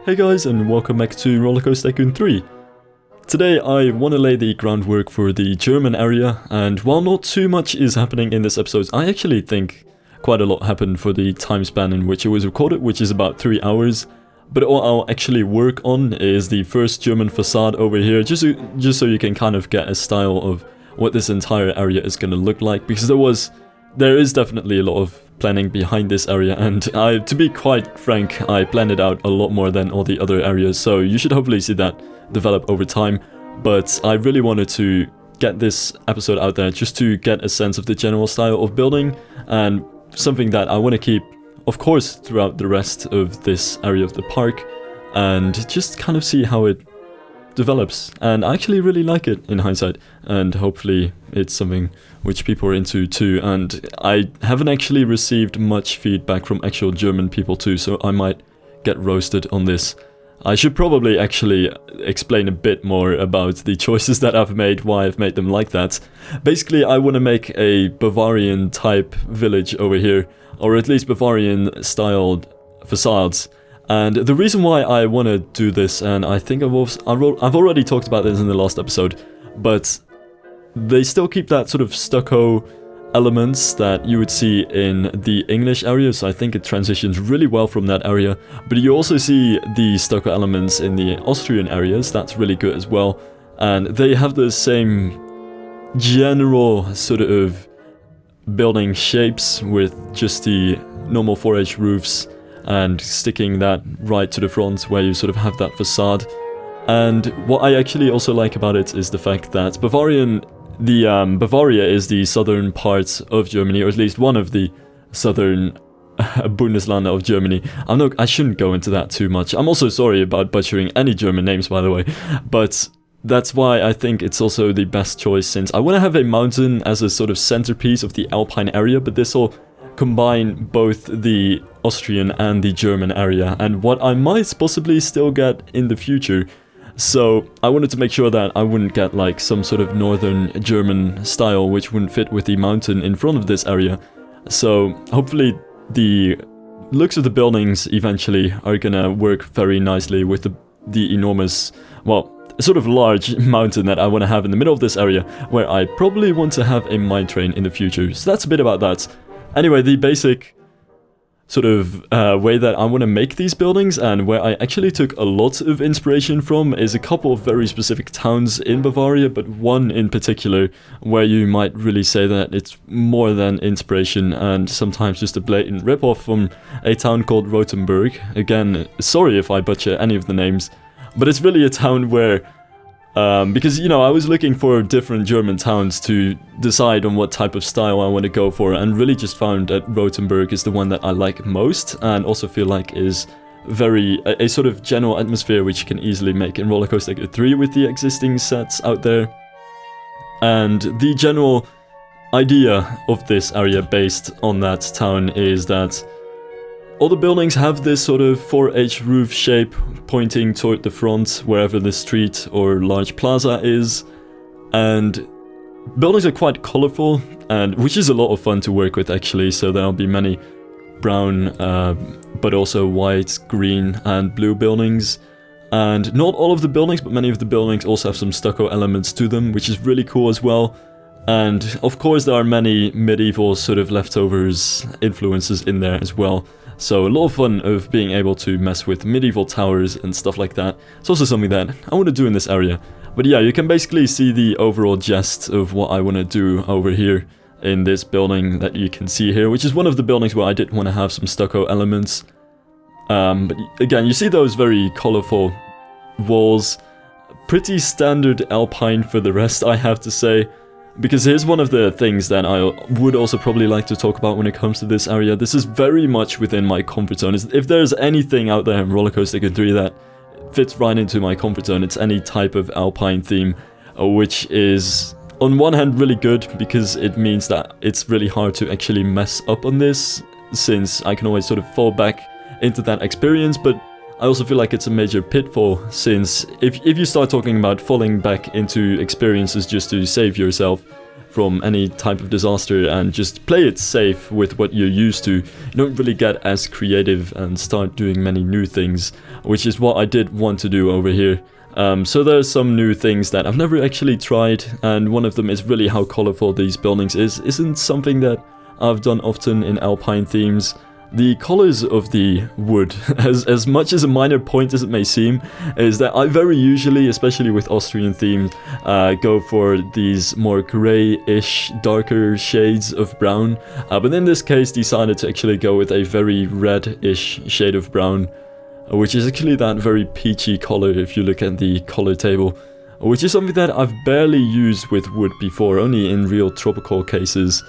Hey guys, and welcome back to Rollercoaster Tycoon 3. Today I want to lay the groundwork for the German area, and while not too much is happening in this episode, I actually think quite a lot happened for the time span in which it was recorded, which is about 3 hours. But all I'll actually work on is the first German facade over here, just so you can kind of get a style of what this entire area is going to look like, because there is definitely a lot of planning behind this area, and to be quite frank, I planned it out a lot more than all the other areas, so you should hopefully see that develop over time. But I really wanted to get this episode out there just to get a sense of the general style of building, and something that I want to keep, of course, throughout the rest of this area of the park, and just kind of see how it develops. And I actually really like it in hindsight, and hopefully it's something which people are into too. And I haven't actually received much feedback from actual German people too, so I might get roasted on this. I should probably actually explain a bit more about the choices that I've made, why I've made them like that. Basically, I want to make a Bavarian type village over here, or at least Bavarian styled facades. And the reason why I want to do this, and I think I've already talked about this in the last episode, but they still keep that sort of stucco elements that you would see in the English area, so I think it transitions really well from that area. But you also see the stucco elements in the Austrian areas, that's really good as well. And they have the same general sort of building shapes with just the normal 4H roofs, and sticking that right to the front where you sort of have that facade. And what I actually also like about it is the fact that Bavaria is the southern part of Germany, or at least one of the southern Bundesländer of Germany. I shouldn't go into that too much. I'm also sorry about butchering any German names, by the way, but that's why I think it's also the best choice, since I want to have a mountain as a sort of centerpiece of the Alpine area, but this will combine both the Austrian and the German area, and what I might possibly still get in the future. So I wanted to make sure that I wouldn't get like some sort of northern German style which wouldn't fit with the mountain in front of this area. So hopefully the looks of the buildings eventually are gonna work very nicely with the enormous, well, sort of large mountain that I want to have in the middle of this area, where I probably want to have a mine train in the future. So that's a bit about that. Anyway, the basic sort of way that I want to make these buildings, and where I actually took a lot of inspiration from, is a couple of very specific towns in Bavaria, but one in particular where you might really say that it's more than inspiration and sometimes just a blatant ripoff from a town called Rothenburg. Again, sorry if I butcher any of the names, but it's really a town where because, you know, I was looking for different German towns to decide on what type of style I want to go for, and really just found that Rothenburg is the one that I like most, and also feel like is a sort of general atmosphere which you can easily make in Rollercoaster Tycoon 3 with the existing sets out there. And the general idea of this area based on that town is that all the buildings have this sort of 4H roof shape pointing toward the front wherever the street or large plaza is, and buildings are quite colorful, and which is a lot of fun to work with actually. So there'll be many brown but also white, green and blue buildings, and not all of the buildings, but many of the buildings also have some stucco elements to them, which is really cool as well. And of course there are many medieval sort of leftovers influences in there as well. So a lot of fun of being able to mess with medieval towers and stuff like that. It's also something that I want to do in this area. But yeah, you can basically see the overall gist of what I want to do over here in this building that you can see here, which is one of the buildings where I did want to have some stucco elements. But again, you see those very colorful walls. Pretty standard Alpine for the rest, I have to say. Because here's one of the things that I would also probably like to talk about when it comes to this area. This is very much within my comfort zone. If there's anything out there in Rollercoaster Tycoon 3 that fits right into my comfort zone, it's any type of Alpine theme, which is on one hand really good, because it means that it's really hard to actually mess up on this, since I can always sort of fall back into that experience. But I also feel like it's a major pitfall, since if you start talking about falling back into experiences just to save yourself, from any type of disaster and just play it safe with what you're used to. You don't really get as creative and start doing many new things, which is what I did want to do over here. So there's some new things that I've never actually tried, and one of them is really how colorful these buildings isn't something that I've done often in Alpine themes. The colors of the wood, as much as a minor point as it may seem, is that I very usually, especially with Austrian themes, go for these more grey-ish, darker shades of brown, but in this case decided to actually go with a very red-ish shade of brown, which is actually that very peachy color if you look at the color table, which is something that I've barely used with wood before, only in real tropical cases.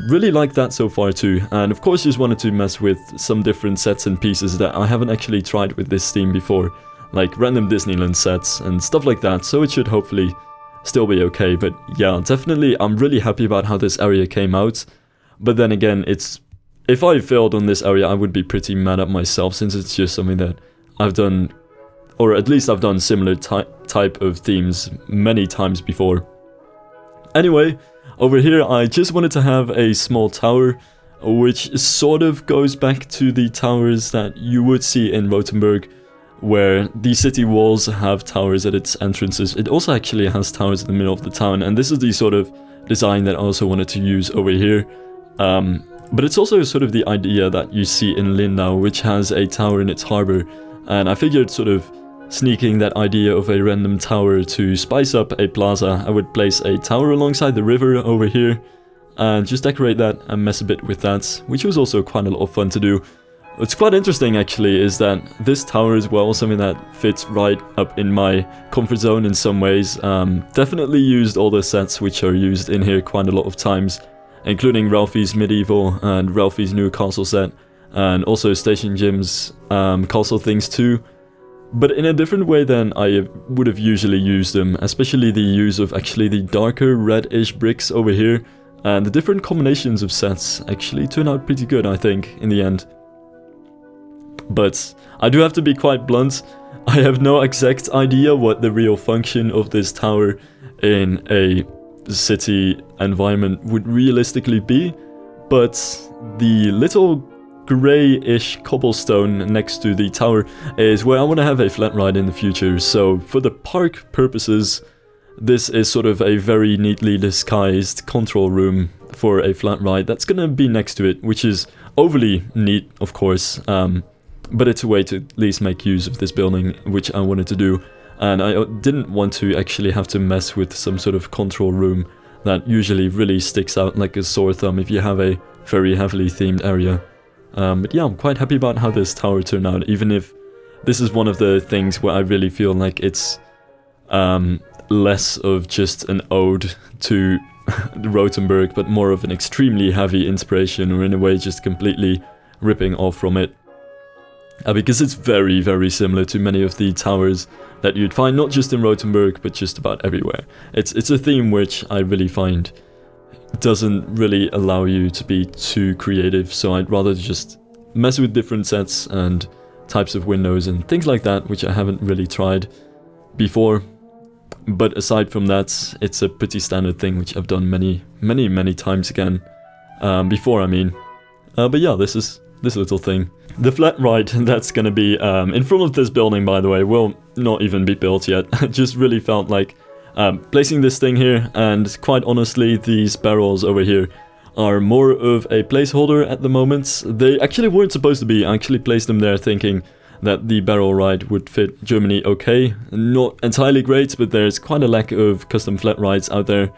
Really like that so far too, and of course just wanted to mess with some different sets and pieces that I haven't actually tried with this theme before, like random Disneyland sets and stuff like that, so it should hopefully still be okay. But yeah, definitely I'm really happy about how this area came out, but then again, if I failed on this area I would be pretty mad at myself, since it's just something that I've done, or at least I've done similar type of themes many times before. Anyway, over here I just wanted to have a small tower, which sort of goes back to the towers that you would see in Rothenburg, where the city walls have towers at its entrances. It also actually has towers in the middle of the town, and this is the sort of design that I also wanted to use over here. But it's also sort of the idea that you see in Lindau, which has a tower in its harbor, and I figured sort of sneaking that idea of a random tower to spice up a plaza, I would place a tower alongside the river over here and just decorate that and mess a bit with that, which was also quite a lot of fun to do. What's quite interesting actually is that this tower as well, something that fits right up in my comfort zone in some ways. Definitely used all the sets which are used in here quite a lot of times, including Ralphie's medieval and Ralphie's new castle set, and also Station Jim's castle things too. But in a different way than I would have usually used them, especially the use of actually the darker red-ish bricks over here, and the different combinations of sets actually turn out pretty good, I think, in the end. But I do have to be quite blunt, I have no exact idea what the real function of this tower in a city environment would realistically be, but the little grey-ish cobblestone next to the tower is where I want to have a flat ride in the future. So for the park purposes, this is sort of a very neatly disguised control room for a flat ride that's gonna be next to it, which is overly neat, of course, but it's a way to at least make use of this building, which I wanted to do, and I didn't want to actually have to mess with some sort of control room that usually really sticks out like a sore thumb if you have a very heavily themed area. But yeah, I'm quite happy about how this tower turned out, even if this is one of the things where I really feel like it's less of just an ode to Rothenburg, but more of an extremely heavy inspiration, or in a way just completely ripping off from it. Because it's very, very similar to many of the towers that you'd find not just in Rothenburg, but just about everywhere. It's a theme which I really find doesn't really allow you to be too creative, so I'd rather just mess with different sets and types of windows and things like that, which I haven't really tried before. But aside from that, it's a pretty standard thing which I've done many times again before, I mean. But yeah, this little thing. The flat ride that's gonna be in front of this building, by the way, will not even be built yet. I just really felt like placing this thing here, and quite honestly, these barrels over here are more of a placeholder at the moment. They actually weren't supposed to be. I actually placed them there thinking that the barrel ride would fit Germany okay. Not entirely great, but there's quite a lack of custom flat rides out there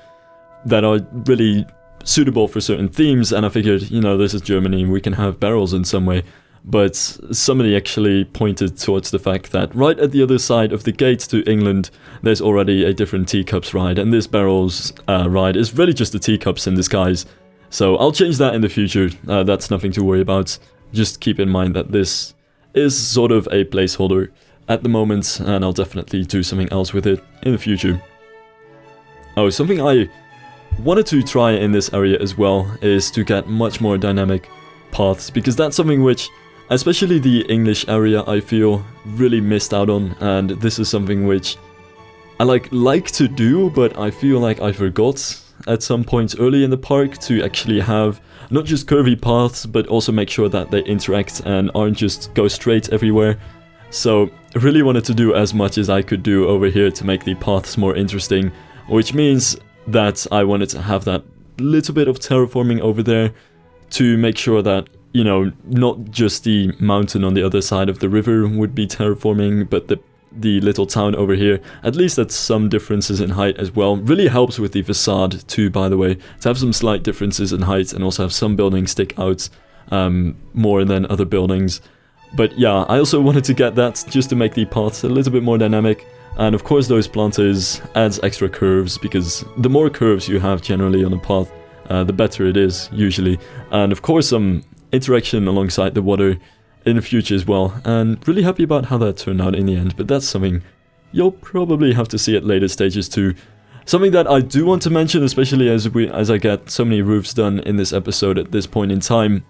that are really suitable for certain themes, and I figured, you know, this is Germany, we can have barrels in some way. But somebody actually pointed towards the fact that right at the other side of the gate to England, there's already a different teacups ride, and this barrels ride is really just the teacups in disguise. So I'll change that in the future, that's nothing to worry about. Just keep in mind that this is sort of a placeholder at the moment, and I'll definitely do something else with it in the future. Oh, something I wanted to try in this area as well is to get much more dynamic paths, because that's something which, especially the English area, I feel really missed out on, and this is something which I like to do, but I feel like I forgot. at some point early in the park to actually have not just curvy paths, but also make sure that they interact and aren't just go straight everywhere. So I really wanted to do as much as I could do over here to make the paths more interesting, which means that I wanted to have that little bit of terraforming over there to make sure that, you know, not just the mountain on the other side of the river would be terraforming, but the little town over here, at least that's some differences in height as well. Really helps with the facade too, by the way, to have some slight differences in height and also have some buildings stick out more than other buildings. But yeah, I also wanted to get that just to make the paths a little bit more dynamic. And of course those planters adds extra curves, because the more curves you have generally on a path, the better it is usually. And of course some interaction alongside the water in the future as well. And really happy about how that turned out in the end, but that's something you'll probably have to see at later stages too. Something that I do want to mention, especially as I get so many roofs done in this episode at this point in time,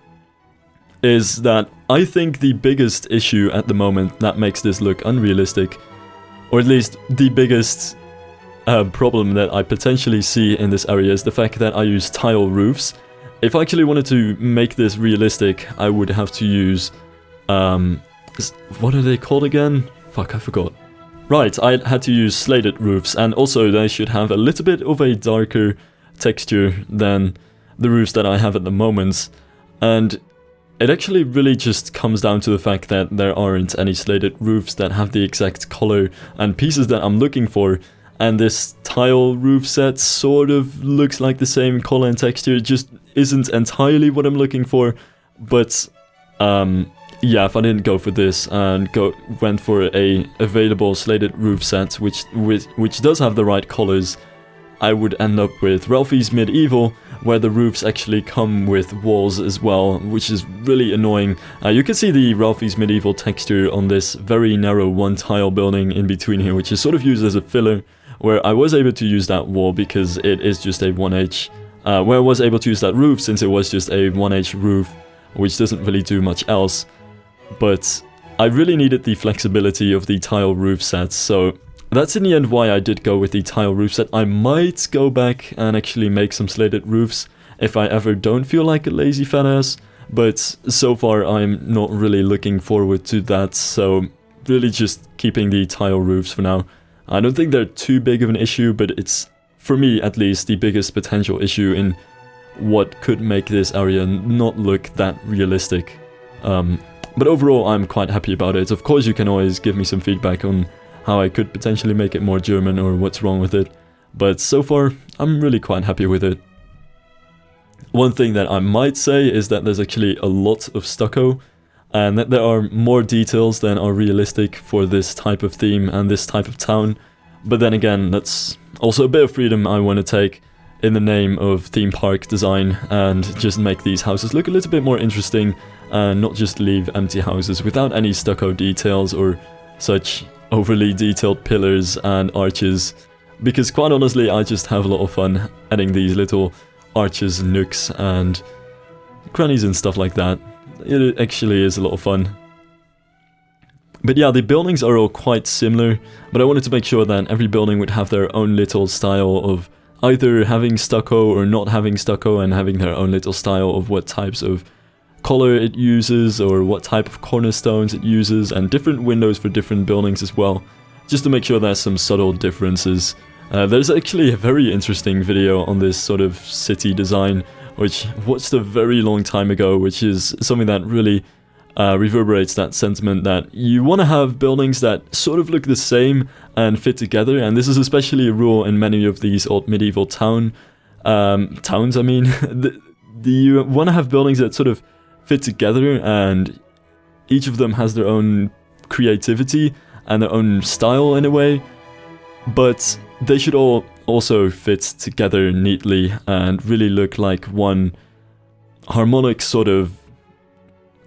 is that I think the biggest issue at the moment that makes this look unrealistic, or at least the biggest problem that I potentially see in this area, is the fact that I use tile roofs. If I actually wanted to make this realistic, I would have to use, what are they called again? Fuck, I forgot. Right, I had to use slated roofs, and also they should have a little bit of a darker texture than the roofs that I have at the moment. And it actually really just comes down to the fact that there aren't any slated roofs that have the exact color and pieces that I'm looking for. And this tile roof set sort of looks like the same color and texture, it just isn't entirely what I'm looking for. But yeah, if I didn't go for this and went for a available slated roof set, which does have the right colors, I would end up with Ralphie's Medieval, where the roofs actually come with walls as well, which is really annoying. You can see the Ralphie's Medieval texture on this very narrow one tile building in between here, which is sort of used as a filler, where I was able to use that wall because it is just a 1H, where I was able to use that roof since it was just a 1H roof, which doesn't really do much else. But I really needed the flexibility of the tile roof sets, so that's in the end why I did go with the tile roof set. I might go back and actually make some slated roofs if I ever don't feel like a lazy fat ass, but so far I'm not really looking forward to that, so really just keeping the tile roofs for now. I don't think they're too big of an issue, but it's, for me at least, the biggest potential issue in what could make this area not look that realistic. But overall I'm quite happy about it. Of course you can always give me some feedback on how I could potentially make it more German or what's wrong with it, but so far I'm really quite happy with it. One thing that I might say is that there's actually a lot of stucco, and that there are more details than are realistic for this type of theme and this type of town. But then again, that's also a bit of freedom I want to take in the name of theme park design and just make these houses look a little bit more interesting and not just leave empty houses without any stucco details or such overly detailed pillars and arches, because quite honestly I just have a lot of fun adding these little arches, nooks and crannies and stuff like that. It actually is a lot of fun. But yeah, the buildings are all quite similar, but I wanted to make sure that every building would have their own little style of either having stucco or not having stucco, and having their own little style of what types of color it uses or what type of cornerstones it uses, and different windows for different buildings as well, just to make sure there's some subtle differences. There's actually a very interesting video on this sort of city design, which I watched a very long time ago, which is something that really reverberates that sentiment that you want to have buildings that sort of look the same and fit together, and this is especially a rule in many of these old medieval towns, I mean. You want to have buildings that sort of fit together, and each of them has their own creativity and their own style in a way, but they should all also fit together neatly and really look like one harmonic sort of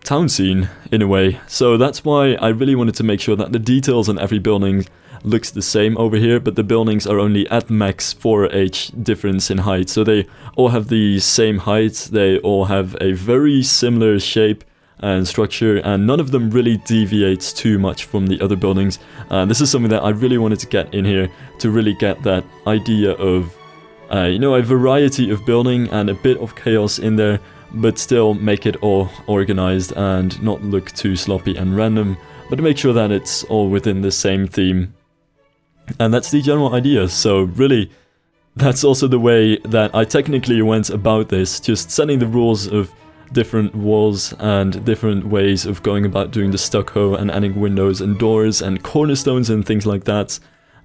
town scene in a way. So that's why I really wanted to make sure that the details on every building looks the same over here, but the buildings are only at max 4H difference in height, so they all have the same height, they all have a very similar shape and structure, and none of them really deviates too much from the other buildings. This is something that I really wanted to get in here to really get that idea of you know, a variety of building and a bit of chaos in there, but still make it all organized and not look too sloppy and random, but to make sure that it's all within the same theme. And that's the general idea. So really, that's also the way that I technically went about this, just setting the rules of different walls and different ways of going about doing the stucco and adding windows and doors and cornerstones and things like that.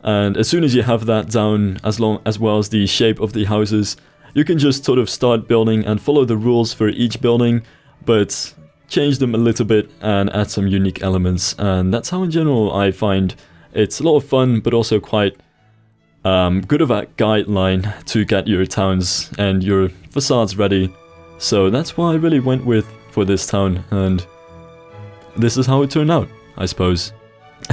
And as soon as you have that down, as well as the shape of the houses, you can just sort of start building and follow the rules for each building, but change them a little bit and add some unique elements. And that's how in general I find it's a lot of fun, but also quite good of a guideline to get your towns and your facades ready. So that's what I really went with for this town, and this is how it turned out, I suppose.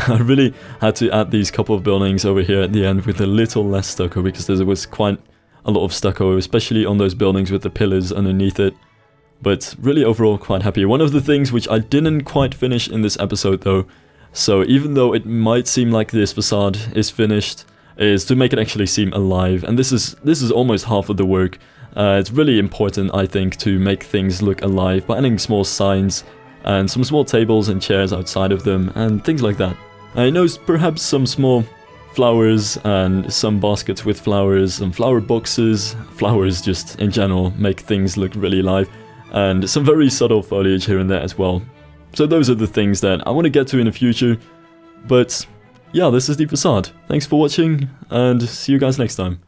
I really had to add these couple of buildings over here at the end with a little less stucco, because there was quite a lot of stucco, especially on those buildings with the pillars underneath it. But really overall quite happy. One of the things which I didn't quite finish in this episode though, so even though it might seem like this facade is finished, is to make it actually seem alive. And this is almost half of the work. It's really important, I think, to make things look alive by adding small signs and some small tables and chairs outside of them and things like that. I know perhaps some small flowers and some baskets with flowers, some flower boxes, flowers just in general make things look really alive, and some very subtle foliage here and there as well. So those are the things that I want to get to in the future, but yeah, this is the facade. Thanks for watching, and see you guys next time.